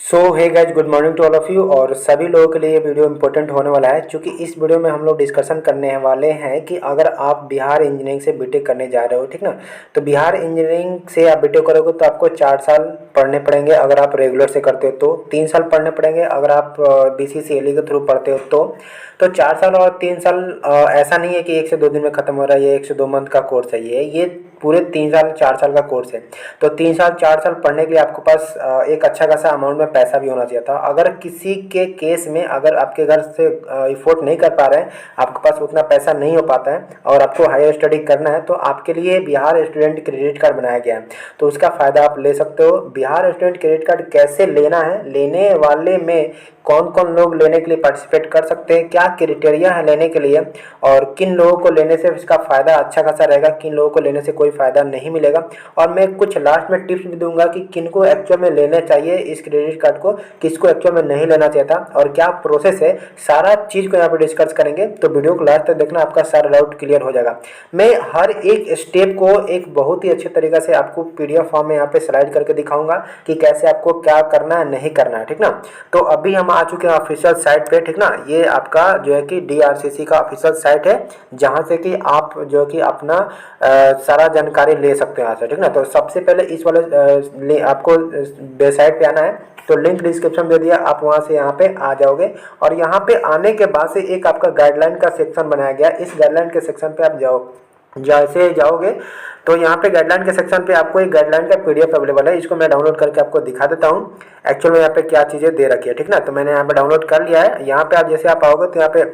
So hey guys, good morning to all of you. और सभी लोगों के लिए ये वीडियो इंपॉर्टेंट होने वाला है, क्योंकि इस वीडियो में हम लोग डिस्कशन करने वाले हैं कि अगर आप बिहार इंजीनियरिंग से बीटेक करने जा रहे हो, ठीक ना, तो बिहार इंजीनियरिंग से आप बीटेक करोगे तो आपको 4 साल पढ़ने पड़ेंगे। अगर आप रेगुलर से करते हो तो 3 साल पढ़ने पड़ेंगे। अगर आप BCCLE के थ्रू पढ़ते हो तो 4 साल और 3 साल। ऐसा नहीं है कि 1 से 2 दिन में ख़त्म हो रहा है, ये 1 से 2 मंथ का कोर्स है। ये पूरे 3 साल 4 साल का कोर्स है। तो 3 साल 4 साल पढ़ने के लिए आपके पास एक अच्छा खासा अमाउंट में पैसा भी होना चाहिए था। अगर किसी के केस में अगर आपके घर से इफोर्ड नहीं कर पा रहे हैं, आपके पास उतना पैसा नहीं हो पाता है और आपको हायर स्टडी करना है, तो आपके लिए बिहार स्टूडेंट क्रेडिट कार्ड बनाया गया है। तो उसका फ़ायदा आप ले सकते हो। बिहार स्टूडेंट क्रेडिट कार्ड कैसे लेना है, लेने वाले में कौन कौन लोग लेने के लिए पार्टिसिपेट कर सकते हैं, क्या क्राइटेरिया है लेने के लिए, और किन लोगों को लेने से इसका फ़ायदा अच्छा खासा रहेगा, किन लोगों को लेने से कोई फ़ायदा नहीं मिलेगा। और मैं कुछ लास्ट में टिप्स भी दूंगा कि किन को एक्चुअल में लेना चाहिए इस क्रेडिट कार्ड को, किसको एक्चुअल में नहीं लेना चाहिए था, और क्या प्रोसेस है, सारा चीज़ को यहाँ पर डिस्कस करेंगे। तो वीडियो को लास्ट तक देखना, आपका सारा डाउट क्लियर हो जाएगा। मैं हर एक स्टेप को एक बहुत ही अच्छे तरीके से आपको PDF फॉर्म में यहाँ पे स्लाइड करके दिखाऊंगा कि कैसे आपको क्या करना है, नहीं करना है, ठीक ना। तो अभी हम आ चुके हैं ऑफिशियल साइट पे, ठीक ना। ये आपका जो है कि DRCC का ऑफिशियल साइट है, जहाँ से कि आप जो है कि अपना सारा जानकारी ले सकते हैं यहाँ से, ठीक ना। तो सबसे पहले इस वाले आपको वेबसाइट पे आना है, तो लिंक डिस्क्रिप्शन दे दिया, आप वहाँ से यहाँ पे आ जाओगे। और यहाँ पे आने के बाद से एक आपका गाइडलाइन का सेक्शन बनाया गया। इस गाइडलाइन के सेक्शन पे आप जैसे जाओगे तो यहाँ पे गाइडलाइन के सेक्शन पे आपको एक गाइडलाइन का PDF अवेलेबल है। इसको मैं डाउनलोड करके आपको दिखा देता हूँ एक्चुअल में यहाँ पे क्या चीज़ें दे रखी है, ठीक ना। तो मैंने यहाँ पे डाउनलोड कर लिया है। यहाँ पे आप जैसे आप आओगे तो यहाँ पे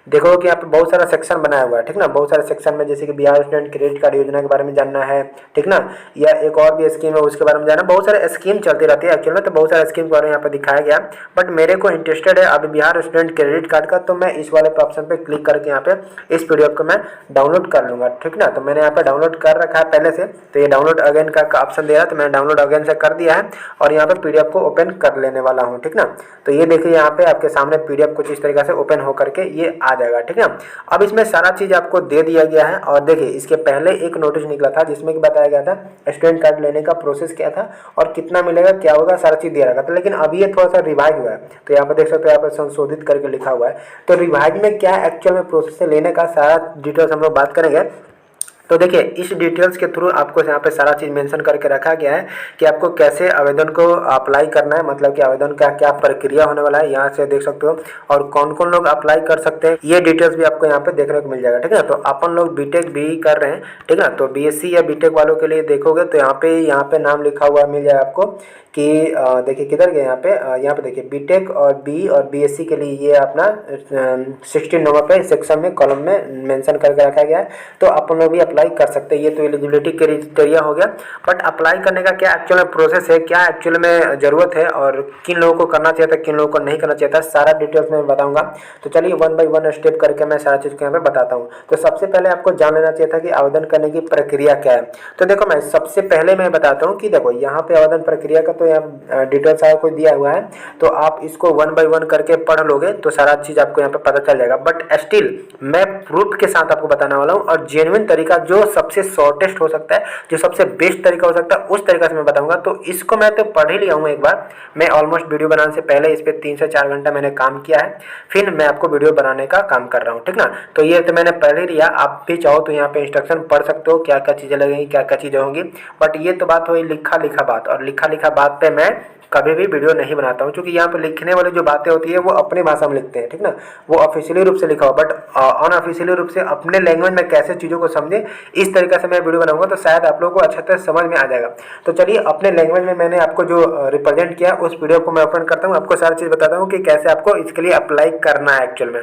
देखोगे कि यहाँ पे बहुत सारा सेक्शन बनाया हुआ है, ठीक ना। बहुत सारे सेक्शन में जैसे कि बिहार स्टूडेंट क्रेडिट कार्ड योजना के बारे में जानना है, ठीक ना, या एक और भी स्कीम है उसके बारे में जानना। बहुत सारे स्कीम चलती रहती है एक्चुअल में, तो बहुत सारे स्कीम के बारे में यहाँ पे दिखाया गया। बट मेरे को इंटरेस्टेड है अभी बिहार स्टूडेंट क्रेडिट कार्ड का, तो मैं इस वाले ऑप्शन पे क्लिक करके यहाँ पे इस PDF को मैं डाउनलोड कर लूँगा, ठीक ना। तो मैंने यहाँ पे डाउनलोड कर रखा है पहले से, तो ये डाउनलोड अगेन का ऑप्शन दे रहा है, तो मैंने डाउनलोड अगेन से कर दिया है और यहाँ पे PDF को ओपन कर लेने वाला हूँ, ठीक ना। तो ये देखिए यहाँ पे आपके सामने PDF कुछ इस तरीके से ओपन होकर के ये आ जाएगा, ठीक ना। अब इसमें सारा चीज़ आपको दे दिया गया है। और देखिए इसके पहले एक नोटिस निकला था जिसमें कि बताया गया था स्टूडेंट कार्ड लेने का प्रोसेस क्या था और कितना मिलेगा, क्या होगा, सारा चीज़ दिया रखा था। लेकिन अभी ये थोड़ा सा रिवाइज हुआ है, तो यहाँ पर देख सकते हो, यहाँ पर संशोधित करके लिखा हुआ है। तो रिवाइज में क्या एक्चुअल में प्रोसेस से लेने का सारा डिटेल्स हम लोग बात करेंगे। तो देखिए इस डिटेल्स के थ्रू आपको यहाँ पे सारा चीज़ मेंशन करके रखा गया है कि आपको कैसे आवेदन को अप्लाई करना है, मतलब कि आवेदन का क्या प्रक्रिया होने वाला है, यहाँ से देख सकते हो। और कौन कौन लोग अप्लाई कर सकते हैं, ये डिटेल्स भी आपको यहाँ पे देखने को मिल जाएगा, ठीक है। तो अपन लोग बीटेक भी कर रहे हैं, ठीक है। तो BSc या बीटेक वालों के लिए देखोगे तो यहाँ पे नाम लिखा हुआ मिल जाएगा आपको कि देखिए किधर गए, यहाँ पे देखिए बीटेक और B और BSc के लिए ये अपना 16 नंबर पे सेक्शन में कॉलम में मेंशन करके रखा गया है। तो अपन लोग भी अप्लाई कर सकते हैं। ये तो एलिजिबिलिटी क्राइटेरिया हो गया। बट अप्लाई करने का क्या एक्चुअल में प्रोसेस है, क्या एक्चुअल में ज़रूरत है और किन लोगों को करना चाहिए था, किन लोगों को नहीं करना चाहिए था, सारा डिटेल्स में बताऊँगा। तो चलिए 1 बाय 1 स्टेप करके मैं सारा चीज़ को यहाँ पे बताता हूँ। तो सबसे पहले आपको जान लेना चाहिए था कि आवेदन करने की प्रक्रिया क्या है। तो देखो मैं सबसे पहले मैं बताता हूँ कि देखो यहाँ पे आवेदन प्रक्रिया का तो यहाँ डिटेल्स सारा कुछ दिया हुआ है, तो आप इसको 1 बाय 1 करके पढ़ लोगे तो सारा चीज़ आपको यहाँ पे पता चल जाएगा। बट स्टिल मैं प्रूफ के साथ आपको बताने वाला हूँ और जेन्युइन तरीका जो सबसे शॉर्टेस्ट हो सकता है, जो सबसे बेस्ट तरीका हो सकता है, उस तरीका से मैं बताऊंगा। तो इसको मैं तो पढ़ ही लिया हूँ एक बार। मैं ऑलमोस्ट वीडियो बनाने से पहले इस पर 3 से 4 घंटा मैंने काम किया है, फिर मैं आपको वीडियो बनाने का काम कर रहा हूँ, ठीक ना। तो ये तो मैंने पढ़ ही लिया। आप भी चाहो तो यहाँ पे इंस्ट्रक्शन पढ़ सकते हो, क्या क्या चीज़ें लगेंगी, क्या क्या चीज़ें होंगी। बट ये तो बात हुई लिखा बात, और लिखा बात पे मैं कभी भी वीडियो नहीं बनाता हूँ, क्योंकि यहाँ पे लिखने वाली जो बातें होती है वो अपनी भाषा में लिखते हैं, ठीक ना। वो ऑफिशियली रूप से लिखा हो, बट अनऑफिशियली रूप से अपने लैंग्वेज में कैसे चीज़ों को समझे, इस तरीके से मैं वीडियो बनाऊंगा, तो शायद आप लोगों को अच्छा तरह समझ में आ जाएगा। तो चलिए अपने लैंग्वेज में मैंने आपको जो रिप्रेजेंट किया उस वीडियो को मैं ओपन करता हूँ, आपको सारी चीज़ बताता हूँ कि कैसे आपको इसके लिए अप्लाई करना है एक्चुअल में।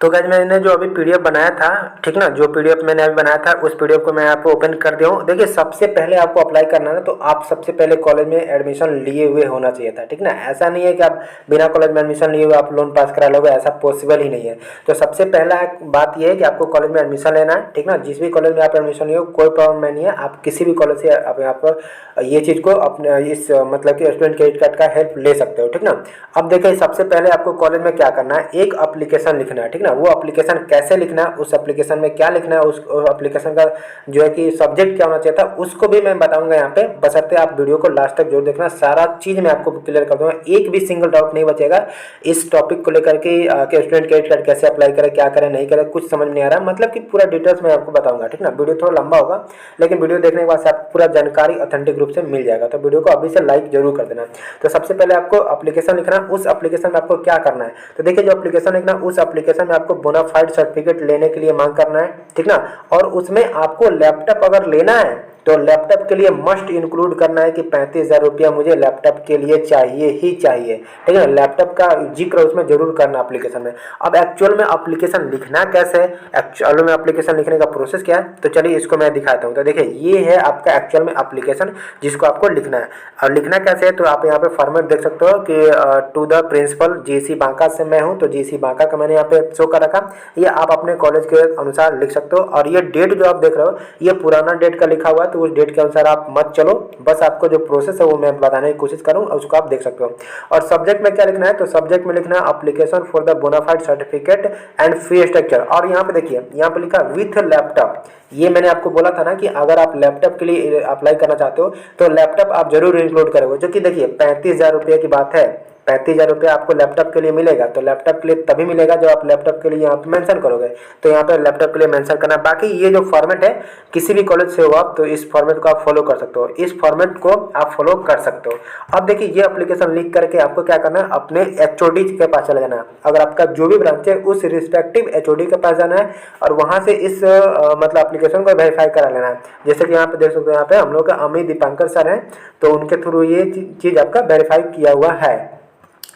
तो गाइस मैंने जो अभी PDF बनाया था, ठीक ना, जो PDF मैंने अभी बनाया था उस PDF को मैं आपको ओपन कर दिया हूँ। देखिए सबसे पहले आपको अप्लाई करना है ना, तो आप सबसे पहले कॉलेज में एडमिशन लिए हुए होना चाहिए था, ठीक ना। ऐसा नहीं है कि आप बिना कॉलेज में एडमिशन लिए हुए आप लोन पास करा लोगे, ऐसा पॉसिबल ही नहीं है। तो सबसे पहला बात यह है कि आपको कॉलेज में एडमिशन लेना है, ठीक ना। जिस भी कॉलेज में आप एडमिशन लिए हो कोई प्रॉब्लम नहीं है, आप किसी भी कॉलेज से आप ये चीज़ को अपने इस मतलब कि स्टूडेंट क्रेडिट कार्ड का हेल्प ले सकते हो, ठीक ना। अब देखिए सबसे पहले आपको कॉलेज में क्या करना है, एक एप्लीकेशन लिखना है, ठीक ना। ना, वो एप्लीकेशन कैसे लिखना है, उस एप्लीकेशन में क्या लिखना है, उस एप्लीकेशन का जो है कि सब्जेक्ट क्या होना चाहिए था, उसको भी मैं बताऊंगा यहाँ पे, बशर्ते आप वीडियो को लास्ट तक जरूर देखना। सारा चीज़ मैं आपको क्लियर कर दूंगा, एक भी सिंगल डाउट नहीं बचेगा इस टॉपिक को लेकर के स्टूडेंट क्रेडिट कार्ड कैसे अप्लाई करें, क्या करें नहीं करें, कुछ समझ नहीं आ रहा, मतलब कि पूरा डिटेल्स मैं आपको बताऊंगा, ठीक ना। वीडियो थोड़ा लंबा होगा, लेकिन वीडियो देखने के बाद से आपको पूरा जानकारी ऑथेंटिक रूप से मिल जाएगा। तो वीडियो को अभी से लाइक जरूर कर देना। तो सबसे पहले आपको एप्लीकेशन लिखना है, उस एप्लीकेशन में आपको क्या करना है, तो देखिए जो एप्लीकेशन लिखना है उस एप्लीकेशन में आपको बोनाफाइड सर्टिफिकेट लेने के लिए मांग करना है, ठीक ना। और उसमें आपको लैपटॉप अगर लेना है तो लैपटॉप के लिए मस्ट इंक्लूड करना है कि 35,000 रुपया मुझे लैपटॉप के लिए चाहिए ही चाहिए, ठीक है। लैपटॉप का जिक्र उसमें जरूर करना एप्लीकेशन में। अब एक्चुअल में एप्लीकेशन लिखना कैसे है, एक्चुअल में एप्लीकेशन लिखने का प्रोसेस क्या है, तो चलिए इसको मैं दिखाता हूँ। तो देखिए ये है आपका एक्चुअल में एप्लीकेशन जिसको आपको लिखना है। और लिखना कैसे है, तो आप यहाँ पे फॉर्मेट देख सकते हो कि to the principal GC Banka से मैं हूँ, तो जीसी बांका का मैंने यहाँ पे शो कर रखा। ये आप अपने कॉलेज के अनुसार लिख सकते हो। और ये डेट जो आप देख रहे हो ये पुराना डेट का लिखा हुआ है, तो उस डेट के अनुसार आप मत चलो, बस आपको जो प्रोसेस है वो मैं बताने की कोशिश करूँ, उसको आप देख सकते हो। और सब्जेक्ट में क्या लिखना है, तो सब्जेक्ट में लिखना है application for the bonafide certificate and fee structure. और यहाँ पे देखिए यहाँ पे लिखा विथ लैपटॉप। ये मैंने आपको बोला था ना कि अगर आप लैपटॉप के लिए अप्लाई करना चाहते हो तो लैपटॉप आप जरूर इंक्लूड करोगे, जो कि देखिए 35,000 रुपये की बात है। 35,000 रुपये आपको लैपटॉप के लिए मिलेगा, तो लैपटॉप के लिए तभी मिलेगा जब आप लैपटॉप के लिए यहाँ पे मेंशन करोगे, तो यहाँ पे लैपटॉप के लिए मेंशन करना। बाकी ये जो फॉर्मेट है किसी भी कॉलेज से हो आप, तो इस फॉर्मेट को आप फॉलो कर सकते हो, इस फॉर्मेट को आप फॉलो कर सकते हो। अब देखिए ये एप्लीकेशन लिख करके आपको क्या करना है, अपने एचओडी के पास चले जाना है। अगर आपका जो भी ब्रांच है उस रिस्पेक्टिव एचओडी के पास जाना है और वहाँ से इस मतलब एप्लीकेशन को वेरीफाई करा लेना है। जैसे कि यहाँ पे देख सकते हो, यहाँ पे हम लोग का अमित दीपांकर सर हैं, तो उनके थ्रू ये चीज़ आपका वेरीफाई किया हुआ है।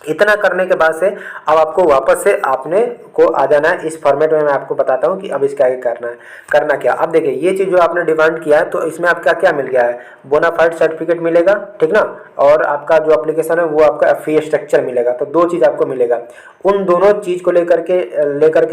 इतना करने के बाद से अब आपको वापस से आपने को आ जाना है इस फॉर्मेट में। मैं आपको बताता हूँ कि अब इसका आगे करना है, करना क्या। अब देखिए ये चीज़ जो आपने डिमांड किया है, तो इसमें आपका क्या मिल गया है, बोनाफाइड सर्टिफिकेट मिलेगा, ठीक ना, और आपका जो एप्लीकेशन है वो आपका फी स्ट्रक्चर मिलेगा। तो दो चीज़ आपको मिलेगा। उन दोनों चीज़ को लेकर के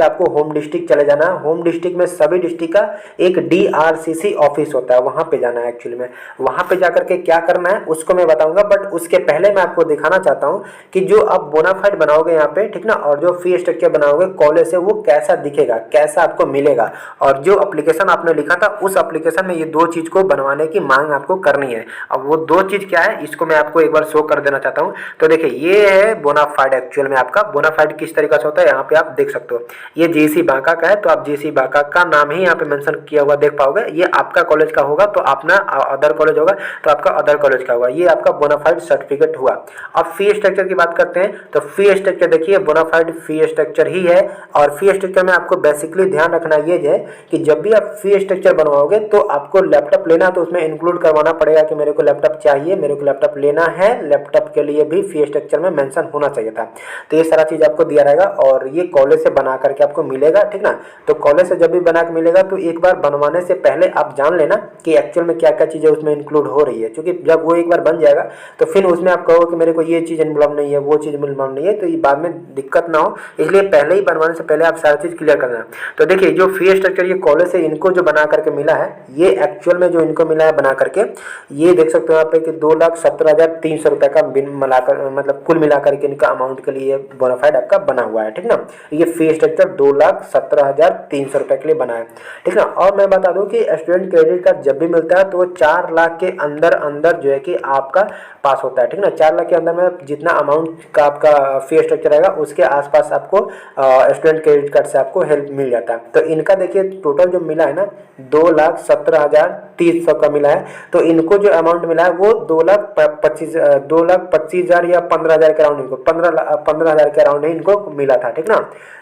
आपको होम डिस्ट्रिक्ट चले जाना है। होम डिस्ट्रिक्ट में सभी डिस्ट्रिक्ट का एक DRCC ऑफिस होता है, वहाँ पे जाना है एक्चुअली में। वहाँ पे जाकर के क्या करना है उसको मैं बताऊँगा, बट उसके पहले मैं आपको दिखाना चाहता हूँ कि जो आप बोनाफाइड बनाओगे यहाँ पे, ठीक ना, और जो फी स्ट्रक्चर बनाओगे कॉलेज से, वो कैसा दिखेगा, कैसा आपको मिलेगा। और जो एप्लीकेशन आपने लिखा था उस एप्लीकेशन में ये दो चीज़ को बनवाने की मांग आपको करनी है। अब वो दो चीज़ क्या है इसको मैं आपको एक बार शो कर देना चाहता हूँ। तो देखिए ये है बोनाफाइड। एक्चुअल में आपका बोनाफाइड किस तरीके से होता है यहाँ पे आप देख सकते हो। ये जीसी बांका का है, तो आप जीसी बांका का नाम ही यहाँ पे मेंशन किया हुआ देख पाओगे। ये आपका कॉलेज का होगा तो अपना अदर कॉलेज होगा तो आपका अदर कॉलेज का होगा। ये आपका बोनाफाइड सर्टिफिकेट हुआ। अब फी स्ट्रक्चर की बात करते हैं, तो फी स्ट्रक्चर देखिए बोनाफाइड फी स्ट्रक्चर ही है। और फी स्ट्रक्चर में आपको बेसिकली ध्यान रखना ये है कि जब भी आप फी स्ट्रक्चर बनवाओगे तो आपको लैपटॉप लेना, तो उसमें इंक्लूड करवाना पड़ेगा कि मेरे को लैपटॉप चाहिए, मेरे को लैपटॉप लेना है। लैपटॉप के लिए भी फी स्ट्रक्चर में मेंशन होना चाहिए था। तो ये सारा चीज़ आपको दिया रहेगा और ये कॉलेज से बना करके आपको मिलेगा, ठीक ना। तो कॉलेज से जब भी बना के मिलेगा तो एक बार बनवाने से पहले आप जान लेना कि एक्चुअल में क्या क्या चीज़ें उसमें इंक्लूड हो रही है, क्योंकि जब वो एक बार बन जाएगा तो फिर उसमें आप कहोगे कि मेरे को ये चीज़ इन्वॉल्व नहीं है, वो चीज़ इन्वॉल्व नहीं है, तो ये बाद में दिक्कत ना हो, इसलिए पहले ही बनवाने से पहले आप सारी चीज़ क्लियर करना। तो देखिए जो फी स्ट्रक्चर ये कॉलेज से इनको जो बना करके मिला है, ये एक्चुअल में जो इनको मिला है बना करके, ये देख सकते हो यहाँ पे कि 2,17,300 रुपये का बिन मिलाकर, मतलब कुल मिलाकर के इनका अमाउंट के लिए बोनाफाइड आपका बना हुआ है, ठीक ना। ये फी स्ट्रक्चर 2,17,300 रुपये के लिए बना है, ठीक ना। और मैं बता दूं कि स्टूडेंट क्रेडिट कार्ड जब भी मिलता है तो वो 4 लाख के अंदर अंदर जो है कि आपका पास होता है, ठीक ना। 4 लाख के अंदर में जितना अमाउंट का आपका फी स्ट्रक्चर रहेगा उसके आसपास आपको स्टूडेंट क्रेडिट कार्ड से आपको हेल्प मिल जाता है। तो इनका देखिए टोटल जो मिला है ना 2,17,300 का मिला है। तो इनको जो अमाउंट मिला है वो 2,25,000 या 15,000 के अराउंड, इनको 15,000 के अराउंड ही इनको मिला था, ठीक ना।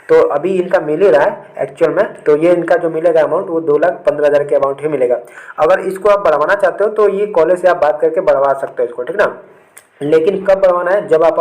तो अभी इनका मिल ही रहा है एक्चुअल में, तो ये इनका जो मिलेगा अमाउंट वो 2,15,000 के अमाउंट ही मिलेगा। अगर इसको आप बढ़वाना चाहते हो तो ये कॉलेज से आप बात करके बढ़वा सकते हो इसको, ठीक ना। लेकिन कब बनवाना है, जब आप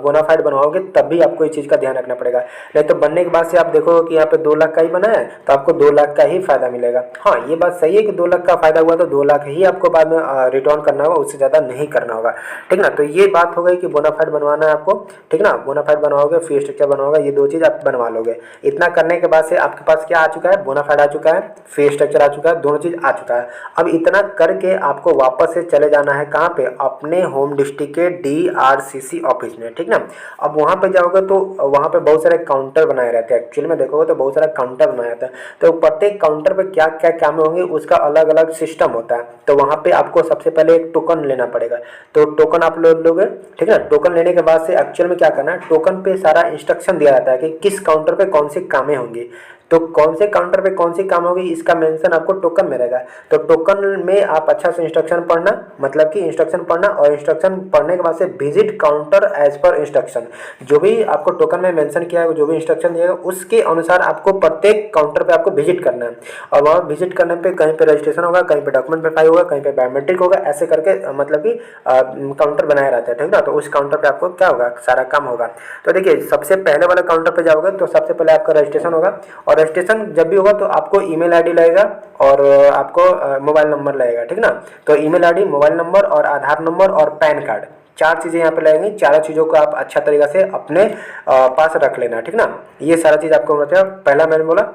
बोनाफाइड बनवाओगे तब भी आपको इस चीज़ का ध्यान रखना पड़ेगा। नहीं तो बनने के बाद से आप देखोगे कि यहाँ पे 2 लाख का ही बना है तो आपको 2 लाख का ही फायदा मिलेगा। हाँ ये बात सही है कि 2 लाख का फायदा हुआ तो 2 लाख ही आपको बाद में रिटर्न करना होगा, उससे ज़्यादा नहीं करना होगा, ठीक ना। तो ये बात हो गई कि बोनाफाइड बनवाना है आपको, ठीक ना। बोनाफाइड बनवाओगे, फी स्ट्रक्चर बनवाओगे, ये दो चीज़ आप बनवा लोगे। इतना करने के बाद से आपके पास क्या आ चुका है, बोनाफाइड आ चुका है, फी स्ट्रक्चर आ चुका है, दोनों चीज़ आ चुका है। अब इतना करके आपको वापस से चले जाना है कहाँ पे, अपने होम डिस्ट्रिक्ट के DRCC ऑफिस में, ठीक ना। अब वहाँ पे जाओगे तो वहाँ पे बहुत सारे काउंटर बनाए रहते हैं, एक्चुअली में देखोगे तो बहुत सारा काउंटर बनाया रहता है। तो प्रत्येक काउंटर पे क्या क्या काम होंगे उसका अलग अलग सिस्टम होता है। तो वहाँ पे आपको सबसे पहले एक टोकन लेना पड़ेगा, तो टोकन आप लोगे, ठीक है। टोकन लेने के बाद से एक्चुअल में क्या करना है, टोकन पे सारा इंस्ट्रक्शन दिया रहता है कि किस काउंटर पे कौन सी कामें होंगी, तो कौन से काउंटर पे कौन सी काम होगी इसका मेंशन आपको टोकन में रहेगा। तो टोकन में आप अच्छा से इंस्ट्रक्शन पढ़ना, मतलब कि इंस्ट्रक्शन पढ़ना, और इंस्ट्रक्शन पढ़ने के बाद से visit counter as per instruction, जो भी आपको टोकन में मेंशन किया है, जो भी इंस्ट्रक्शन दिया है उसके अनुसार आपको प्रत्येक काउंटर पे आपको विजिट करना है। और वहाँ विजिट करने पे कहीं पे रजिस्ट्रेशन होगा, कहीं पे डॉक्यूमेंट वेरीफाई होगा, कहीं पे बायोमेट्रिक होगा, ऐसे करके मतलब कि काउंटर बनाया रहता है, ठीक ना। तो उस काउंटर पे आपको क्या होगा, सारा काम होगा। तो देखिए सबसे पहले वाले काउंटर पे जाओगे तो सबसे पहले आपका रजिस्ट्रेशन होगा, और रजिस्ट्रेशन जब भी होगा तो आपको ईमेल आईडी लगेगा और आपको मोबाइल नंबर लगेगा, ठीक ना। तो ईमेल आईडी, मोबाइल नंबर और आधार नंबर और पैन कार्ड, 4 चीज़ें यहाँ पे लगेंगी। चारों चीज़ों को आप अच्छा तरीका से अपने पास रख लेना, ठीक ना। ये सारा चीज़ आपको मतलब पहला मैंने बोला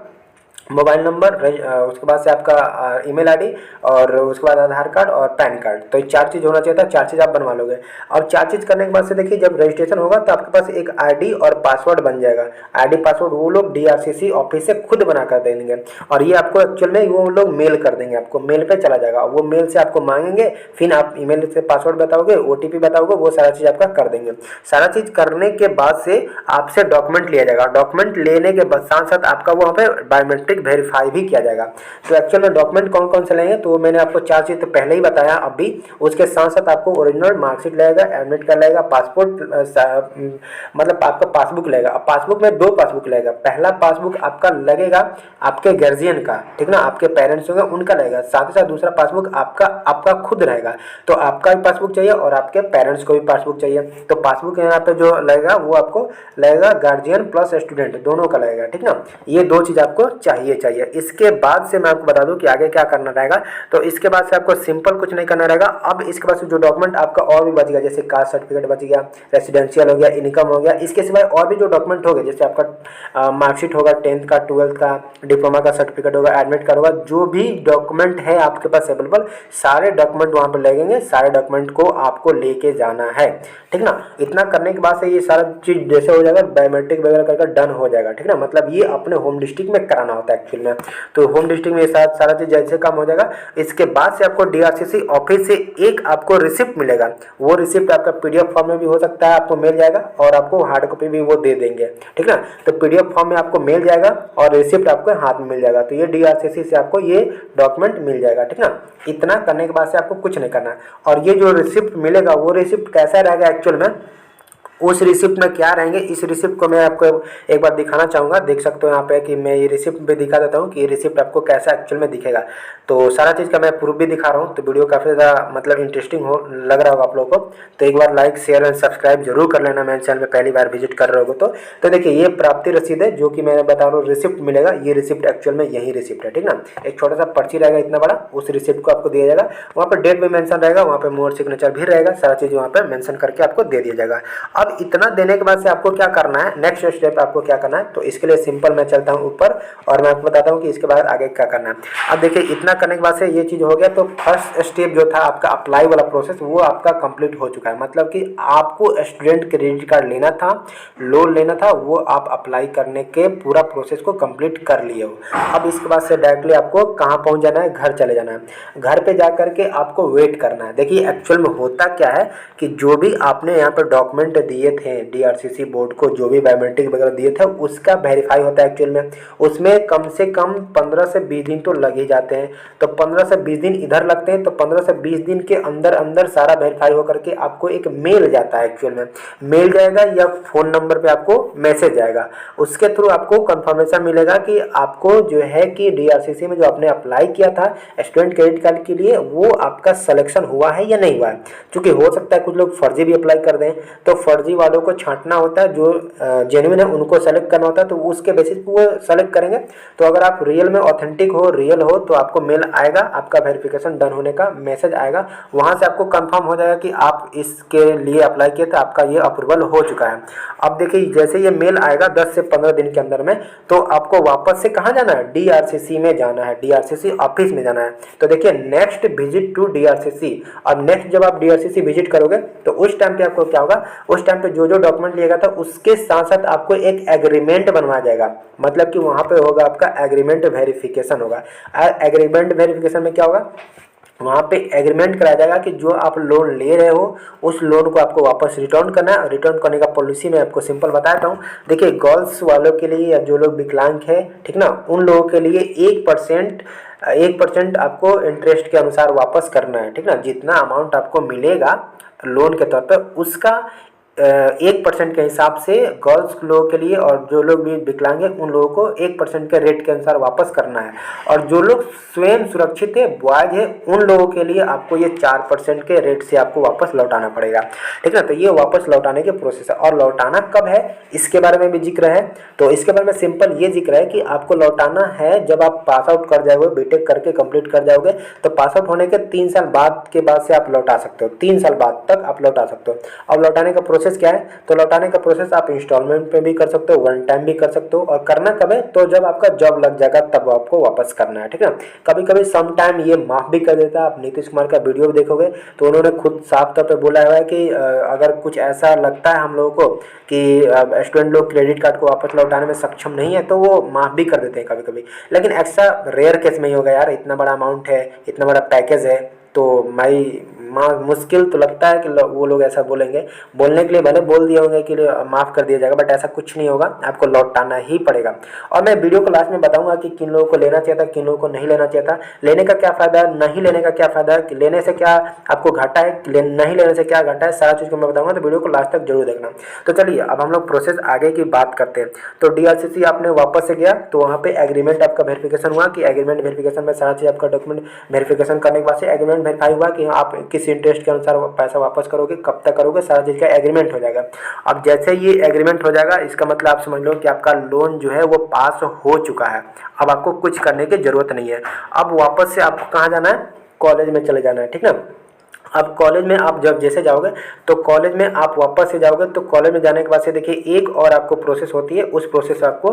मोबाइल नंबर, उसके बाद से आपका ईमेल आईडी, और उसके बाद आधार कार्ड और पैन कार्ड, तो ये 4 चीज़ होना चाहिए था। 4 चीज़ आप बनवा लोगे, और 4 चीज़ करने के बाद से देखिए जब रजिस्ट्रेशन होगा तो आपके पास एक आईडी और पासवर्ड बन जाएगा। आईडी पासवर्ड वो लोग DRCC ऑफिस से खुद बना कर देंगे, और ये आपको एक्चुअल में वो लोग मेल कर देंगे, आपको मेल पे चला जाएगा। वो मेल से आपको मांगेंगे, फिर आप ईमेल से पासवर्ड बताओगे, OTP बताओगे, वो सारा चीज़ आपका कर देंगे। सारा चीज़ करने के बाद से आपसे डॉक्यूमेंट लिया जाएगा। डॉक्यूमेंट लेने के बाद साथ साथ आपका वहाँ पे बायोमेट्रिक वेरीफाई भी किया जाएगा। तो एक्चुअल में डॉक्यूमेंट कौन कौन से लेंगे, तो मैंने आपको 4 चीज़ तो पहले ही बताया। अभी उसके साथ साथ आपको ओरिजिनल मार्कशीट लगेगा, एडमिट कार्ड लगेगा, पासपोर्ट मतलब आपका पासबुक लगेगा। अब पासबुक में 2 पासबुक लगेगा। पहला पासबुक आपका लगेगा आपके गार्जियन का, ठीक ना, आपके पेरेंट्स होंगे उनका लगेगा। साथ ही साथ दूसरा पासबुक आपका खुद रहेगा। तो आपका भी पासबुक चाहिए और आपके पेरेंट्स को भी पासबुक चाहिए। तो पासबुक यहाँ पे जो लगेगा वो आपको लगेगा गार्जियन प्लस स्टूडेंट दोनों का लगेगा, ठीक ना। ये 2 चीज़ आपको चाहिए। इसके बाद से मैं आपको बता दूं कि आगे क्या करना रहेगा। तो इसके बाद से आपको सिंपल कुछ नहीं करना रहेगा। अब इसके बाद से जो डॉक्यूमेंट आपका और भी बच गया, जैसे कास्ट सर्टिफिकेट बच गया, रेसिडेंशियल हो गया, इनकम हो गया, इसके सिवाय और भी जो डॉक्यूमेंट हो गए, जैसे आपका मार्कशीट होगा, 10th का, 12th का, डिप्लोमा का सर्टिफिकेट होगा, एडमिट कार्ड होगा, जो भी डॉक्यूमेंट है आपके पास अवेलेबल, सारे डॉक्यूमेंट वहाँ पर लगेंगे। सारे डॉक्यूमेंट को आपको लेके जाना है, ठीक ना। इतना करने के बाद से ये सारा चीज़ जैसे हो जाएगा, बायोमेट्रिक वगैरह करके डन हो जाएगा, ठीक ना। मतलब ये अपने होम डिस्ट्रिक्ट में कराना होता है एक्चुअल में। तो होम डिस्ट्रिक्ट में सारा चीज़ जैसे काम हो जाएगा। इसके बाद से आपको DRCC ऑफिस से एक आपको रिसिप्ट मिलेगा। वो रिसिप्ट आपका PDF फॉर्म में भी हो सकता है, आपको मिल जाएगा, और आपको हार्ड कॉपी भी वो दे देंगे, ठीक ना। तो PDF फॉर्म में आपको मिल जाएगा और रिसिप्ट आपको हाथ में मिल जाएगा। तो ये DRCC से आपको ये डॉक्यूमेंट मिल जाएगा, ठीक ना। इतना करने के बाद से आपको कुछ नहीं करना। और ये जो रिसिप्ट मिलेगा वो रिसिप्ट कैसा रहेगा एक्चुअल में, उस रिसिप्ट में क्या रहेंगे, इस रिसिप्ट को मैं आपको एक बार दिखाना चाहूँगा। देख सकते हो यहाँ पे कि मैं ये रिसिप्ट भी दिखा देता हूँ कि ये रिसिप्ट आपको कैसा एक्चुअल में दिखेगा। तो सारा चीज़ का मैं प्रूफ भी दिखा रहा हूँ। तो वीडियो काफ़ी ज़्यादा मतलब इंटरेस्टिंग लग रहा होगा आप लोगों को। तो एक बार लाइक, शेयर एंड सब्सक्राइब जरूर कर लेना, मेरे चैनल में पहली बार विजिट कर रहे हो तो देखिए ये प्राप्ति रसीद है जो कि मैं बता रहा हूँ, रिसिप्ट मिलेगा। ये रिसिप्ट एक्चुअल में यही रिसिप्ट है, ठीक ना। एक छोटा सा पर्ची रहेगा इतना बड़ा, उस रिसिप्ट को आपको दिया जाएगा। वहाँ पर डेट भी मेंशन रहेगा, वहाँ पर मोर सिग्नेचर भी रहेगा, सारा चीज़ वहाँ पर मेंशन करके आपको दे दिया जाएगा। अब इतना देने के बाद से आपको क्या करना है, नेक्स्ट स्टेप आपको क्या करना है, तो इसके लिए सिंपल मैं चलता हूँ ऊपर और मैं आपको बताता हूँ कि इसके बाद आगे क्या करना है। अब देखिए इतना करने के बाद से ये चीज़ हो गया। तो फर्स्ट स्टेप जो था आपका अप्लाई वाला प्रोसेस, वो आपका कंप्लीट हो चुका है। मतलब कि आपको स्टूडेंट क्रेडिट कार्ड लेना था, लोन लेना था, वो आप अप्लाई करने के पूरा प्रोसेस को कंप्लीट कर लिए हो। अब इसके बाद से डायरेक्टली आपको कहाँ पहुँच जाना है, घर चले जाना है। घर पे जा करके आपको वेट करना है। देखिए एक्चुअल में होता क्या है कि जो भी आपने यहाँ पर डॉक्यूमेंट दिए थे DRCC बोर्ड को, जो भी बायोमेट्रिक वगैरह दिए थे, उसका वेरीफाई होता है एक्चुअल में। उसमें कम से कम 15 से 20 दिन तो लग ही जाते हैं। तो 15 से 20 दिन इधर लगते हैं। तो 15 से 20 दिन के अंदर अंदर सारा वेरीफाई हो करके आपको एक मेल जाता है, एक्चुअल में मेल जाएगा या फ़ोन नंबर पे आपको मैसेज आएगा। उसके थ्रू आपको कंफर्मेशन मिलेगा कि आपको जो है कि DRCC में जो आपने अप्लाई किया था स्टूडेंट क्रेडिट कार्ड के लिए, वो आपका सिलेक्शन हुआ है या नहीं हुआ है। क्योंकि हो सकता है कुछ लोग फर्जी भी अप्लाई कर दें। तो फर्जी वालों को छांटना होता है, जो जेन्युइन है उनको सेलेक्ट करना होता है, तो उसके बेसिस पे वो सेलेक्ट करेंगे। तो अगर आप रियल में ऑथेंटिक हो, रियल हो, तो आपको मेल आएगा, आपका वेरिफिकेशन डन होने का मैसेज आएगा, वहाँ से आपको कंफर्म हो जाएगा कि आप इसके लिए अप्लाई किए थे, आपका ये अप्रूवल हो चुका है। अब देखिए जैसे ये मेल आएगा 10 से 15 दिन के अंदर में, तो आपको वापस से कहाँ जाना है, DRCC में जाना है, DRCC ऑफिस में जाना है। तो देखिए नेक्स्ट विजिट टू DRCC। अब नेक्स्ट जब आप DRCC विजिट करोगे तो उस टाइम पे आपको क्या होगा, उस टाइम पे जो जो डॉक्यूमेंट लिएगा था उसके साथ साथ आपको एक एग्रीमेंट बनवाया जाएगा। मतलब कि वहाँ पे होगा आपका एग्रीमेंट वेरिफिकेशन होगा। एग्रीमेंट वेरिफिकेशन में क्या होगा, वहाँ पे एग्रीमेंट कराया जाएगा कि जो आप लोन ले रहे हो उस लोन को आपको वापस रिटर्न करना है। रिटर्न करने का पॉलिसी मैं आपको सिंपल बताता हूँ। देखिए गर्ल्स वालों के लिए या जो लोग विकलांग है, ठीक ना, उन लोगों के लिए 1% आपको इंटरेस्ट के अनुसार वापस करना है, ठीक ना। जितना अमाउंट आपको मिलेगा लोन के तौर पर उसका 1% के हिसाब से गर्ल्स लोगों के लिए, और जो लोग भी विकलांग हैं उन लोगों को 1% के रेट के अनुसार वापस करना है। और जो लोग स्वयं सुरक्षित है, बॉयज है, उन लोगों के लिए आपको ये 4% के रेट से आपको वापस लौटाना पड़ेगा, ठीक ना। तो ये वापस लौटाने के प्रोसेस है। और लौटाना कब है इसके बारे में भी जिक्र है। तो इसके बारे में सिंपल ये जिक्र है कि आपको लौटाना है जब आप पास आउट कर जाओगे, बीटेक करके कंप्लीट कर जाओगे, तो पास आउट होने के 3 साल बाद के बाद से आप लौटा सकते हो, 3 साल बाद तक आप लौटा सकते हो। अब लौटाने का प्रोसेस क्या है, तो लौटाने का प्रोसेस आप इंस्टॉलमेंट पे भी कर सकते हो, वन टाइम भी कर सकते हो। और करना कब है, तो जब आपका जॉब लग जाएगा तब आपको वापस करना है, ठीक है। कभी कभी सम टाइम ये माफ भी कर देता है। आप नीतीश कुमार का वीडियो भी देखोगे तो उन्होंने खुद साफ तौर पर बोला हुआ है कि अगर कुछ ऐसा लगता है हम लोगों को कि स्टूडेंट लोग क्रेडिट कार्ड को वापस लौटाने में सक्षम नहीं है तो वो माफ भी कर देते हैं कभी कभी। लेकिन ऐसा रेयर केस में ही होगा यार, इतना बड़ा अमाउंट है, इतना बड़ा पैकेज है, तो मुश्किल तो लगता है कि वो लोग ऐसा बोलेंगे। बोलने के लिए भले बोल दिए होंगे कि माफ़ कर दिया जाएगा, बट ऐसा कुछ नहीं होगा, आपको लौटाना ही पड़ेगा। और मैं वीडियो को लास्ट में बताऊंगा कि किन लोगों को लेना चाहिए था, किन लोगों को नहीं लेना चाहिए था, लेने का क्या फ़ायदा है, नहीं लेने का क्या फ़ायदा है, लेने से क्या आपको घाटा है, नहीं लेने से क्या घाटा है, सारा चीज़ को मैं बताऊँगा। तो वीडियो को लास्ट तक जरूर देखना। तो चलिए अब हम लोग प्रोसेस आगे की बात करते हैं। तो DRCC आपने वापस से गया तो वहाँ पे एग्रीमेंट आपका वेरिफिकेशन हुआ कि एग्रीमेंट वेरिफिकेशन में सारा चीज़ आपका डॉक्यूमेंट वेरिफिकेशन करने के बाद से एग्रीमेंट वेरीफाई हुआ कि आप किस इंटरेस्ट के अनुसार पैसा वापस करोगे, कब तक करोगे, सारा चीज़ का एग्रीमेंट हो जाएगा। अब जैसे ये एग्रीमेंट हो जाएगा इसका मतलब आप समझ लो कि आपका लोन जो है वो पास हो चुका है। अब आपको कुछ करने की ज़रूरत नहीं है। अब वापस से आपको कहाँ जाना है, कॉलेज में चले जाना है, ठीक ना। अब कॉलेज में आप जब जैसे जाओगे तो कॉलेज में आप वापस से जाओगे, तो कॉलेज में जाने के बाद से देखिए एक और आपको प्रोसेस होती है, उस प्रोसेस आपको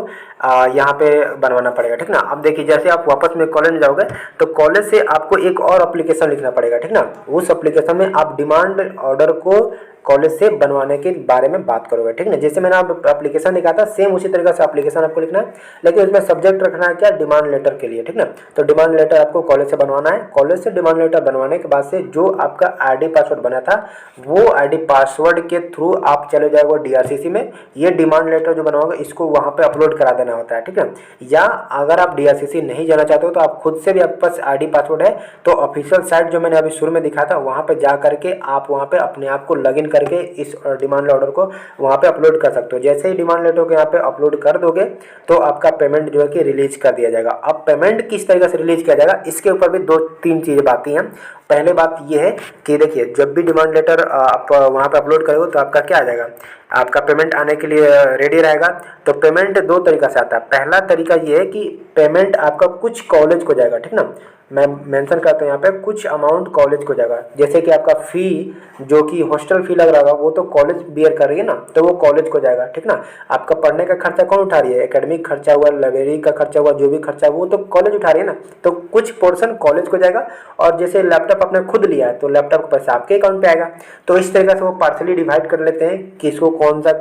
यहाँ पे बनवाना पड़ेगा, ठीक ना। अब देखिए जैसे आप वापस में कॉलेज में जाओगे तो कॉलेज से आपको एक और एप्लीकेशन लिखना पड़ेगा, ठीक ना। उस एप्लीकेशन में आप डिमांड ऑर्डर को कॉलेज से बनवाने के बारे में बात करोगे, ठीक ना। जैसे मैंने आप एप्लीकेशन लिखा था सेम उसी तरीके से एप्लीकेशन आपको लिखना है, लेकिन उसमें सब्जेक्ट रखना है क्या, डिमांड लेटर के लिए, ठीक ना। तो डिमांड लेटर आपको कॉलेज से बनवाना है। कॉलेज से डिमांड लेटर बनवाने के बाद से जो आपका आईडी पासवर्ड बना था वो आईडी पासवर्ड के थ्रू आप चले जाओगे DRCC में। ये डिमांड लेटर जो बनवाओगे इसको वहाँ पे अपलोड करा देना होता है, ठीक है। या अगर आप DRCC नहीं जाना चाहते हो तो आप खुद से भी आपके पास आईडी पासवर्ड है तो ऑफिशियल साइट जो मैंने अभी शुरू में दिखा था वहाँ पे जा करके आप वहाँ पे अपने आप को लॉगिन करके इस डिमांड ऑर्डर को वहाँ पे अपलोड कर सकते हो। जैसे ही डिमांड लेटर को यहाँ पे अपलोड कर दोगे तो आपका पेमेंट जो है कि रिलीज कर दिया जाएगा। अब पेमेंट किस तरीके से रिलीज किया जाएगा इसके ऊपर भी 2-3 चीज़ें बातें हैं। पहले बात ये है कि देखिए जब भी डिमांड लेटर आप वहाँ पे अपलोड करोगे तो आपका क्या आ जाएगा, आपका पेमेंट आने के लिए रेडी रहेगा। तो पेमेंट 2 तरीका से आता है। पहला तरीका ये है कि पेमेंट आपका कुछ कॉलेज को जाएगा, ठीक ना। मैं मेंशन करता हूँ यहाँ पे कुछ अमाउंट कॉलेज को जाएगा। जैसे कि आपका फ़ी जो कि हॉस्टल फ़ी लग रहा होगा वो तो कॉलेज बियर कर रही है ना, तो वो कॉलेज को जाएगा, ठीक ना। आपका पढ़ने का खर्चा कौन उठा रही है, एकेडमिक खर्चा हुआ, लाइब्रेरी का खर्चा हुआ, जो भी खर्चा वो तो कॉलेज उठा रही है ना, तो कुछ पोर्शन कॉलेज को जाएगा। और जैसे लैपटॉप आपने खुद लिया है तो लैपटॉप का पैसा आपके अकाउंट पे आएगा। तो इस तरीके से वो पार्सली डिवाइड कर लेते हैं कि इसको कौन सा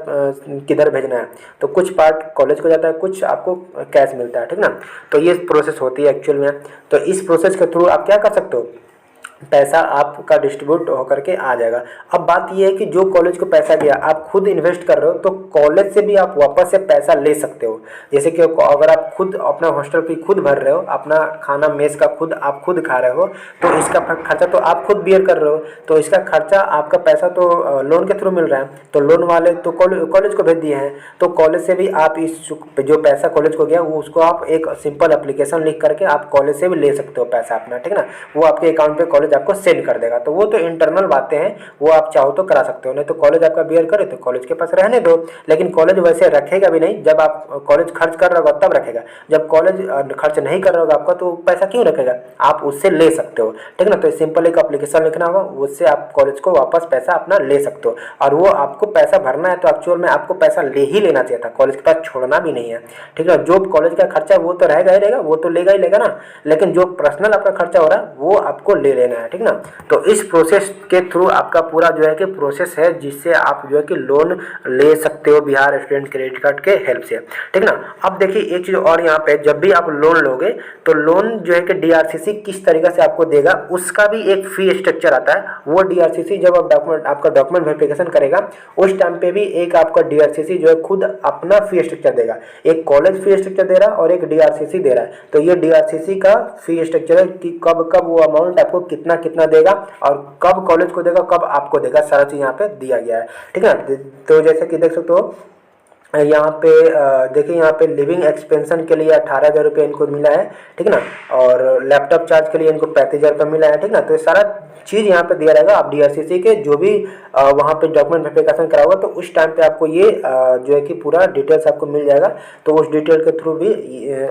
किधर भेजना है। तो कुछ पार्ट कॉलेज को जाता है, कुछ आपको कैश मिलता है, ठीक ना। तो ये प्रोसेस होती है एक्चुअल में। तो इस प्रोसेस के थ्रू आप क्या कर सकते हो, पैसा आपका डिस्ट्रीब्यूट होकर के आ जाएगा। अब बात यह है कि जो कॉलेज को पैसा दिया आप खुद इन्वेस्ट कर रहे हो तो कॉलेज से भी आप वापस से पैसा ले सकते हो। जैसे कि अगर आप खुद अपना हॉस्टल फी खुद भर रहे हो, अपना खाना मेस का आप खुद खा रहे हो, तो इसका खर्चा तो आप खुद बियर कर रहे हो, तो इसका खर्चा आपका पैसा तो लोन के थ्रू मिल रहा है। तो लोन वाले तो कॉलेज को भेज दिए हैं, तो कॉलेज से भी आप इस जो पैसा कॉलेज को गया वो उसको आप एक सिंपल एप्लीकेशन लिख करके आप कॉलेज से भी ले सकते हो पैसा अपना, ठीक है ना। वो आपके अकाउंट पे कॉलेज कॉलेज आपको सेंड कर देगा। तो वो तो इंटरनल बातें हैं, वो आप चाहो तो करा सकते हो, नहीं तो कॉलेज आपका बियर करे तो कॉलेज के पास रहने दो। लेकिन कॉलेज वैसे रखेगा भी नहीं, जब आप कॉलेज खर्च कर रहा होगा तब रखेगा, जब कॉलेज खर्च नहीं कर रहा होगा आपका तो पैसा क्यों रखेगा, आप उससे ले सकते हो, ठीक ना। तो सिंपल एक एप्लीकेशन लिखना होगा, उससे आप कॉलेज को वापस पैसा अपना ले सकते हो। और वो आपको पैसा भरना है तो एक्चुअल में आपको पैसा ले ही लेना चाहिए था, कॉलेज के पास छोड़ना भी नहीं है, ठीक है। जो कॉलेज का खर्चा वो तो रहेगा ही रहेगा, वो तो लेगा ही लेगा ना, लेकिन जो पर्सनल आपका खर्चा हो रहा है वो आपको ले लेना है, ठीक ना। तो इस प्रोसेस के थ्रू आपका पूरा जो है कि प्रोसेस है, जिससे आप जो है कि लोन ले सकते हो बिहार स्टूडेंट क्रेडिट कार्ड के हेल्प से, ठीक ना। अब देखिए एक चीज़ और, यहाँ पे जब भी आप लोन लोगे तो लोन जो है कि डीआरसीसी किस तरीके से आपको देगा उसका भी एक फी स्ट्रक्चर आता है। वो डीआरसीसी जब आप आपका डॉक्यूमेंट वेरिफिकेशन करेगा उस टाइम पे भी एक आपका डीआरसीसी जो है खुद अपना फी स्ट्रक्चर देगा। एक कॉलेज फी स्ट्रक्चर दे रहा है और एक डीआरसीसी दे रहा है। तो ये डीआरसीसी का फी स्ट्रक्चर है कि कब कब वो अमाउंट आपको कितना कितना देगा और कब कॉलेज को देगा कब आपको देगा, सारा चीज़ यहाँ पे दिया गया है, ठीक है। तो जैसे कि देख सकते हो यहाँ पे देखिए, यहाँ पे लिविंग एक्सपेंशन के लिए 18,000 रुपये इनको मिला है, ठीक ना। और लैपटॉप चार्ज के लिए इनको 35,000 रुपये मिला है, ठीक ना। तो ये सारा चीज़ यहाँ पे दिया रहेगा। आप डीआरसीसी के जो भी वहाँ पे डॉक्यूमेंट वेरिफिकेशन कराओगे तो उस टाइम पे आपको ये जो है कि पूरा डिटेल्स आपको मिल जाएगा। तो उस डिटेल के थ्रू भी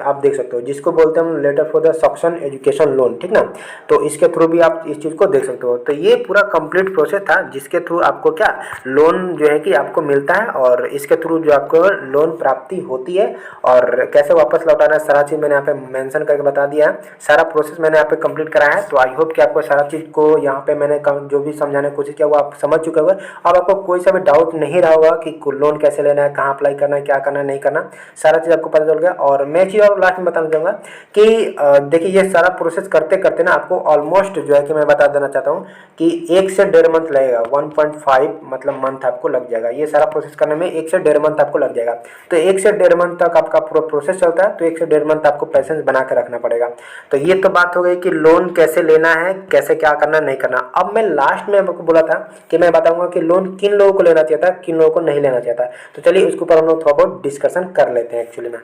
आप देख सकते हो, जिसको बोलते हैं हम letter for the sanction education loan, ठीक ना। तो इसके थ्रू भी आप इस चीज़ को देख सकते हो। तो ये पूरा कंप्लीट प्रोसेस था जिसके थ्रू आपको क्या लोन जो है कि आपको मिलता है और इसके थ्रू जो आपको लोन प्राप्ति होती है और कैसे वापस लौटाना है, सारा चीज़ मैंने यहाँ पे मेंशन करके बता दिया है। सारा प्रोसेस मैंने यहाँ पे कंप्लीट कराया है। तो आई होप कि आपको सारा चीज़ को यहाँ पे मैंने जो भी समझाने की कोशिश किया वो आप समझ चुके होंगे। अब आपको कोई सा भी डाउट नहीं रहा होगा कि लोन कैसे लेना है, कहाँ अप्लाई करना है, क्या करना है, नहीं करना, सारा चीज़ आपको पता चल गया। और मैं चीज़ और लास्ट में बताना चाहूँगा कि देखिए ये सारा प्रोसेस करते करते ना आपको ऑलमोस्ट जो है कि मैं बता देना चाहता हूँ कि 1 से 1.5 मंथ लगेगा, 1.5 मतलब मंथ आपको लग जाएगा। ये सारा प्रोसेस करने में 1 से 1.5 मंथ आपको लग जाएगा। तो 1 से 1.5 मंथ तक आपका पूरा प्रोसेस चलता है। तो 1 से 1.5 मंथ आपको पेशेंस बना कर रखना पड़ेगा। तो ये तो बात हो गई कि लोन कैसे लेना है, कैसे क्या करना नहीं करना। अब मैं लास्ट में आपको बोला था कि मैं बताऊंगा कि लोन किन लोगों को लेना चाहिए था, किन लोगों को नहीं लेना चाहिए था। तो चलिए उसके ऊपर हम लोग थोड़ा बहुत डिस्कशन कर लेते हैं एक्चुअली में।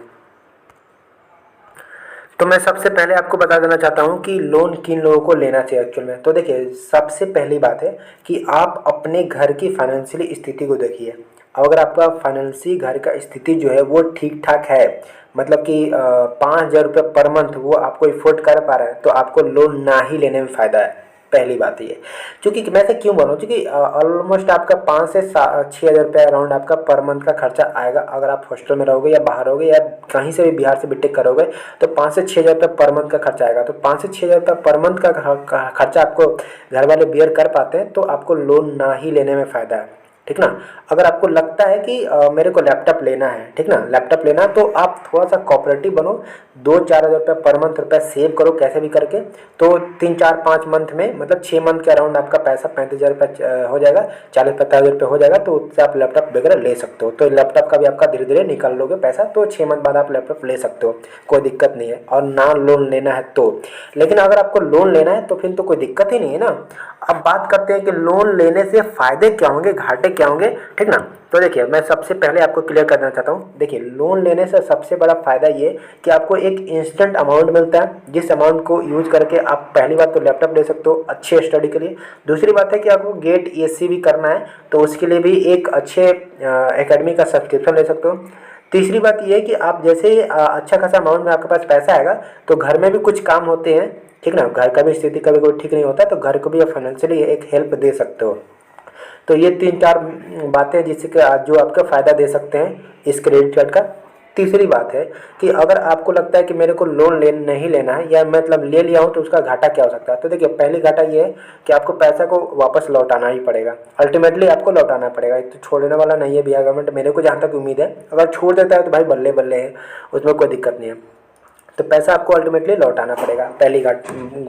तो मैं सबसे पहले आपको बता देना चाहता हूँ कि लोन किन लोगों को लेना चाहिए एक्चुअल में। तो देखिए सबसे पहली बात है कि आप अपने घर की फाइनेंशियली स्थिति को देखिए। अगर आपका फाइनेंशियल घर का स्थिति जो है वो ठीक ठाक है, मतलब कि 5,000 रुपये पर मंथ वो आपको अफोर्ड कर पा रहा है, तो आपको लोन ना ही लेने में फ़ायदा है। पहली बात ये, क्योंकि मैं से क्यों बोलूँ, क्योंकि ऑलमोस्ट आपका 5 से 6,000 रुपये अराउंड आपका पर मंथ का खर्चा आएगा। अगर आप हॉस्टल में रहोगे या बाहर रहोगे या कहीं से भी बिहार से बीटेक करोगे तो 5 से 6,000 रुपये पर मंथ का खर्चा आएगा। तो 5 से 6,000 रुपये पर मंथ का खर्चा आपको घर वाले बियर कर पाते हैं, तो आपको लोन ना ही लेने में फ़ायदा है, ठीक ना। अगर आपको लगता है कि मेरे को लैपटॉप लेना है, ठीक ना, लैपटॉप लेना, तो आप थोड़ा सा कोऑपरेटिव बनो, 2-4 हज़ार रुपये पर मंथ रुपये सेव करो कैसे भी करके। तो 3-4-5 मंथ में मतलब 6 मंथ के अराउंड आपका पैसा 35,000 रुपये हो जाएगा, 40-50,000 रुपये हो जाएगा। तो उससे आप लैपटॉप वगैरह ले सकते हो। तो लैपटॉप का भी आपका धीरे धीरे निकाल लोगे पैसा, तो 6 मंथ बाद आप लैपटॉप ले सकते हो, कोई दिक्कत नहीं है। और ना लोन लेना है तो, लेकिन अगर आपको लोन लेना है तो फिर तो कोई दिक्कत ही नहीं है ना। अब बात करते हैं कि लोन लेने से फ़ायदे क्या होंगे, घाटे क्या होंगे, ठीक ना। तो देखिए मैं सबसे पहले आपको क्लियर करना चाहता हूँ। देखिए लोन लेने से सबसे बड़ा फ़ायदा ये कि आपको एक इंस्टेंट अमाउंट मिलता है, जिस अमाउंट को यूज करके आप पहली बात तो लैपटॉप ले सकते हो अच्छे स्टडी के लिए। दूसरी बात है कि आपको गेट एसी भी करना है तो उसके लिए भी एक अच्छे एकेडमी का सब्सक्रिप्शन ले सकते हो। तीसरी बात यह है कि आप जैसे अच्छा खासा अमाउंट में आपके पास पैसा आएगा तो घर में भी कुछ काम होते हैं, ठीक ना। घर का भी स्थिति कभी कोई ठीक नहीं होता तो घर को भी आप फाइनेंशियली एक हेल्प दे सकते हो। तो ये 3-4 बातें जिससे कि जो आपका फ़ायदा दे सकते हैं इस क्रेडिट कार्ड का। तीसरी बात है कि अगर आपको लगता है कि मेरे को लोन नहीं लेना है या मतलब ले लिया हूँ तो उसका घाटा क्या हो सकता है। तो देखिए पहली घाटा ये है कि आपको पैसा को वापस लौटाना ही पड़ेगा, अल्टीमेटली आपको लौटाना पड़ेगा। तो छोड़ने वाला नहीं है बिहार गवर्नमेंट, मेरे को जहाँ तक उम्मीद है। अगर छोड़ देता है तो भाई बल्ले बल्ले है, उसमें कोई दिक्कत नहीं है। तो पैसा आपको अल्टीमेटली लौटाना पड़ेगा, पहली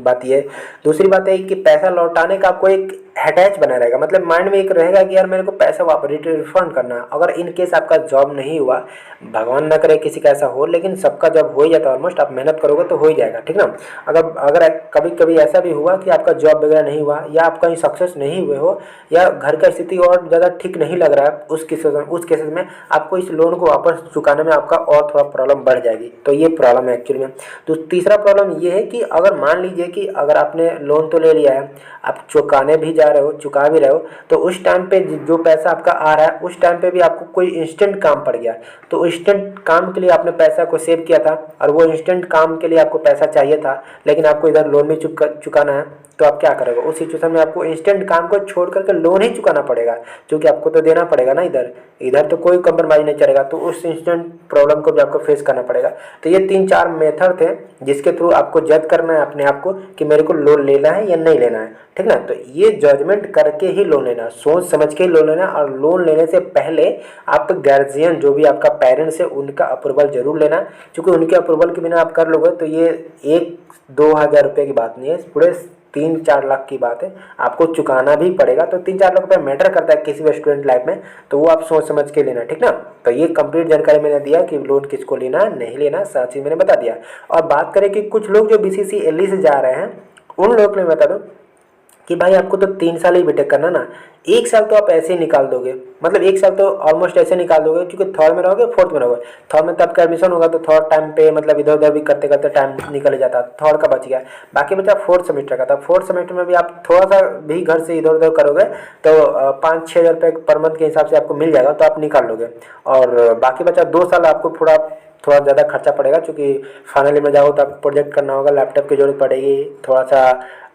बात ये। दूसरी बात है कि पैसा लौटाने का आपको एक अटैच बना रहेगा, मतलब माइंड में एक रहेगा कि यार मेरे को पैसा वापस रिफंड करना है। अगर इन केस आपका जॉब नहीं हुआ, भगवान न करे किसी का ऐसा हो, लेकिन सबका जॉब हो ही जाता है ऑलमोस्ट, आप मेहनत करोगे तो हो ही जाएगा, ठीक ना। अगर कभी कभी ऐसा भी हुआ कि आपका जॉब वगैरह नहीं हुआ या आप कहीं सक्सेस नहीं हुए हो या घर का स्थिति और ज़्यादा ठीक नहीं लग रहा है, उस केसेस में आपको इस लोन को वापस चुकाने में आपका और थोड़ा प्रॉब्लम बढ़ जाएगी। तो ये प्रॉब्लम है एक्चुअली मुश्किल में। तो तीसरा प्रॉब्लम ये है कि अगर मान लीजिए कि अगर आपने लोन तो ले लिया है, आप चुकाने भी जा रहे हो, चुका भी रहे हो, तो उस टाइम पे जो पैसा आपका आ रहा है उस टाइम पे भी आपको कोई इंस्टेंट काम पड़ गया, तो इंस्टेंट काम के लिए आपने पैसा को सेव किया था और वो इंस्टेंट काम के लिए आपको पैसा चाहिए था, लेकिन आपको इधर लोन भी चुकाना है, तो आप क्या करोगे उस सिचुएशन में? आपको इंस्टेंट काम को छोड़ करके लोन ही चुकाना पड़ेगा, क्योंकि आपको तो देना पड़ेगा ना। इधर इधर तो कोई कंप्रोमाइज नहीं चलेगा, तो उस इंस्टेंट प्रॉब्लम को भी आपको फेस करना पड़ेगा। तो ये 3-4 मेथड थे जिसके थ्रू आपको जज करना है अपने आप को कि मेरे को लोन लेना है या नहीं लेना है, ठीक ना। तो ये जजमेंट करके ही लोन लेना, सोच समझ के ही लोन लेना। और लोन लेने से पहले आप गार्जियन जो भी आपका पेरेंट्स है उनका अप्रूवल जरूर लेना, क्योंकि उनके अप्रूवल के बिना आप कर लोगे तो ये 1-2 हज़ार रुपये की बात नहीं है, पूरे 3-4 लाख की बात है, आपको चुकाना भी पड़ेगा। तो 3-4 लाख रुपये मैटर करता है किसी भी स्टूडेंट लाइफ में, तो वो आप सोच समझ के लेना, ठीक ना। तो ये कंप्लीट जानकारी मैंने दिया कि लोन किसको लेना नहीं लेना, सारी चीज़ मैंने बता दिया। और बात करें कि कुछ लोग जो BCC LE से जा रहे हैं उन लोगों के लिए बता दो कि भाई आपको तो 3 साल ही बीटेक करना ना, 1 साल तो आप ऐसे ही निकाल दोगे, मतलब 1 साल तो ऑलमोस्ट ऐसे निकाल दोगे, क्योंकि थर्ड में रहोगे, फोर्थ में रहोगे। थर्ड में तो आपका एडमिशन होगा, तो थर्ड टाइम पे मतलब इधर उधर भी करते करते टाइम निकल जाता, थर्ड का बच गया, बाकी बचा फोर्थ सेमेस्टर का। था फोर्थ सेमेस्टर में भी आप थोड़ा सा भी घर से इधर उधर करोगे तो 5-6 हज़ार रुपये पर मंथ के हिसाब से आपको मिल जाएगा, तो आप निकाल लोगे। और बाकी बचा 2 साल आपको थोड़ा ज़्यादा खर्चा पड़ेगा, क्योंकि फाइनल में जाओ तो आपको प्रोजेक्ट करना होगा, लैपटॉप की ज़रूरत पड़ेगी, थोड़ा सा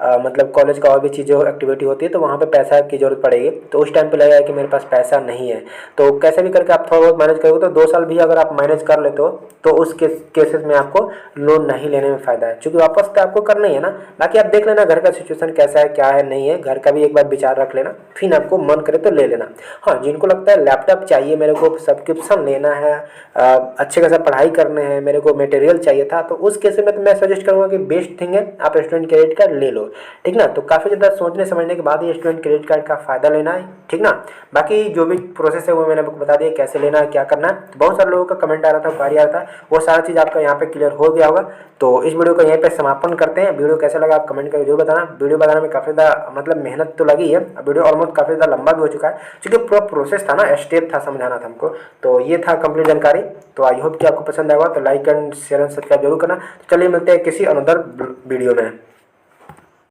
मतलब कॉलेज का और भी चीज़ें एक्टिविटी होती है, तो वहाँ पे पैसा की ज़रूरत पड़ेगी। तो उस टाइम पे लगेगा कि मेरे पास पैसा नहीं है, तो कैसे भी करके आप थोड़ा बहुत मैनेज करोगे, तो 2 साल भी अगर आप मैनेज कर लेते हो तो उस केसेस में आपको लोन नहीं लेने में फ़ायदा है, क्योंकि वापस तो आपको करना ही है ना। बाकी आप देख लेना घर का सिचुएशन कैसा है, क्या है नहीं है, घर का भी एक बार विचार रख लेना, फिर आपको मन करे तो ले लेना। हाँ, जिनको लगता है लैपटॉप चाहिए, मेरे को सब्सक्रिप्शन लेना है, अच्छे खासा पढ़ाई करने हैं, मेरे को मटेरियल चाहिए था, तो उस केस में तो मैं सजेस्ट करूँगा कि बेस्ट थिंग है आप स्टूडेंट क्रेडिट कार्ड ले लो, ठीक ना। तो काफ़ी ज़्यादा सोचने समझने के बाद ही स्टूडेंट क्रेडिट कार्ड का फ़ायदा लेना है, ठीक ना। बाकी जो भी प्रोसेस है वो मैंने आपको बता दिया, कैसे लेना है, क्या करना है। तो बहुत सारे लोगों का कमेंट आ रहा था, क्वारी आ रहा था, वो सारा चीज़ आपका यहाँ पे क्लियर हो गया होगा। तो इस वीडियो को यहीं पे समापन करते हैं। वीडियो कैसा लगा आप कमेंट करके जरूर बताना। वीडियो बनाने में काफ़ी ज़्यादा मतलब मेहनत तो लगी है, वीडियो ऑलमोस्ट काफ़ी ज़्यादा लंबा भी हो चुका है, क्योंकि पूरा प्रोसेस था ना, स्टेप था, समझाना था हमको। तो ये था कंप्लीट जानकारी। तो आई होप कि आपको पसंद आएगा, तो like and share and subscribe जरूर करना। चलिए मिलते हैं किसी अनदर वीडियो में।